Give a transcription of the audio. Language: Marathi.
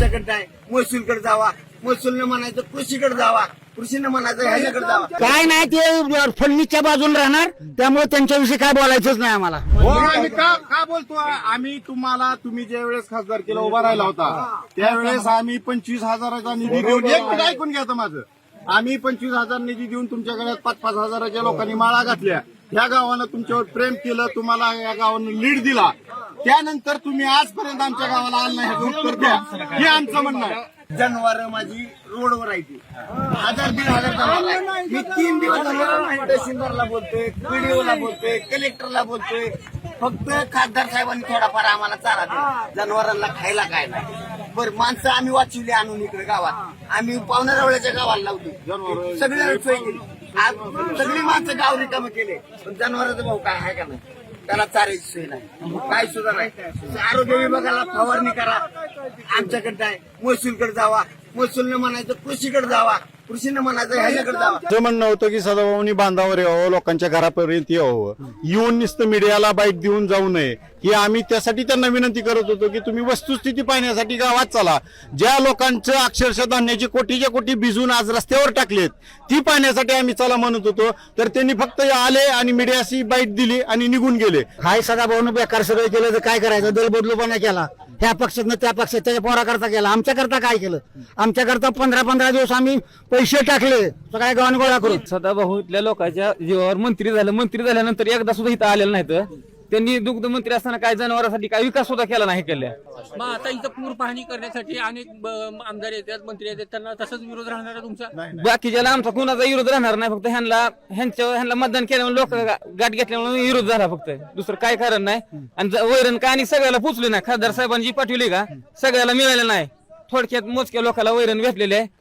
आमच्याकडे नाही, महसूलकडे जावा, महसूलने म्हणायचं कृषीकडे जावा, कृषीने म्हणायचं ह्याच्याकडे जावा. काय नाही ते फडणीसच्या बाजूला राहणार, त्यामुळे त्यांच्याविषयी काय बोलायचंच नाही आम्हाला. हो, आम्ही का बोलतो? आम्ही तुम्ही ज्या वेळेस खासदारकीला उभा राहिला होता त्यावेळेस आम्ही 25,000चा निधी देऊन, एक मिनिट ऐकून घ्या माझं, आम्ही 25,000 निधी देऊन तुमच्या गळ्यात 5-5 हजाराच्या लोकांनी माळा घातल्या. ह्या गावानं तुमच्यावर प्रेम केलं, तुम्हाला या गावानं लीड दिला, त्यानंतर तुम्ही आजपर्यंत आमच्या गावाला आला नाही, ह्याचं उत्तर द्या, हे आमचं म्हणणं आहे. जनावर माझी रोडवर आहे ती 1,000-1,500 जनावर आहे. मी 3 दिवस झाले तहसीलदारला बोलतोय, बीडीओला बोलतोय, कलेक्टरला बोलतोय. फक्त खासदार साहेबांनी थोडाफार आम्हाला चारा दिला, जनावरांना खायला काय नाही. बरं, माणसं आम्ही वाचवली आणून इकडे गावात, आम्ही पावणारवळ्याच्या गावाला लावली, सगळ्या सोय केली. आज सगळी माणसं गाव रिकामं केले, पण जनावरांचा भाऊ काय आहे का नाही, त्याला चारायची सोय नाही, काय सुद्धा नाही. आरोग्य विभागाला फवारणी करा, आमच्याकडे नाही, महसूलकडे जावा, महसूलने म्हणायचं कृषीकडे जावा, कृषीने म्हणायचं ह्याच्याकडे जावा. असं म्हणणं होतं की सदाभाऊनी बांधावर यावं, लोकांच्या घरापर्यंत यावं, येऊन नुसतं मीडियाला बाईट देऊन जाऊ नये, की आम्ही त्यासाठी त्यांना विनंती करत होतो की तुम्ही वस्तुस्थिती पाहण्यासाठी गावात चला. ज्या लोकांचं अक्षरशः धान्याची कोटीच्या कोटी भिजून आज रस्त्यावर टाकलेत, ती पाहण्यासाठी आम्ही चला म्हणत होतो. तर त्यांनी फक्त आले आणि मीडियाशी बाईट दिली आणि निघून गेले. हाय सदाभाऊनं बेकार सगळं केलं तर काय करायचं, दल बदलूपणा केला, ह्या पक्षातनं त्या पक्षात त्याच्या पोराकरता केला. आमच्याकरता काय केलं? आमच्याकरता 15-15 दिवस आम्ही पैसे टाकले सगळ्या गावाने गोळा करून. सदाभाऊ इथल्या लोकांच्या जीवावर मंत्री झालं, मंत्री झाल्यानंतर एकदा सुद्धा इथं आलेलं नाहीत. त्यांनी दुग्ध मंत्री असताना काय जनावरांसाठी काय विकास सुद्धा केला नाही केल्या. मग आता इथं पूर पाहणी करण्यासाठी अनेक आमदार येतात, मंत्री येतात, त्यांना तसंच विरोध राहणार आहे तुमचा? बाकीच्याला आमचा कुणाचा विरोध राहणार नाही, फक्त ह्यांना मतदान केल्यामुळे लोक गाठ घेतल्यामुळे विरोध झाला, फक्त दुसरं काय कारण नाही. आणि वैरण काय आणि सगळ्याला पोचले नाही, खासदार साहेबांनी पाठवली का सगळ्याला मिळालं नाही, थोडक्यात मोजक्या लोकांना वैरण भेटलेले आहे.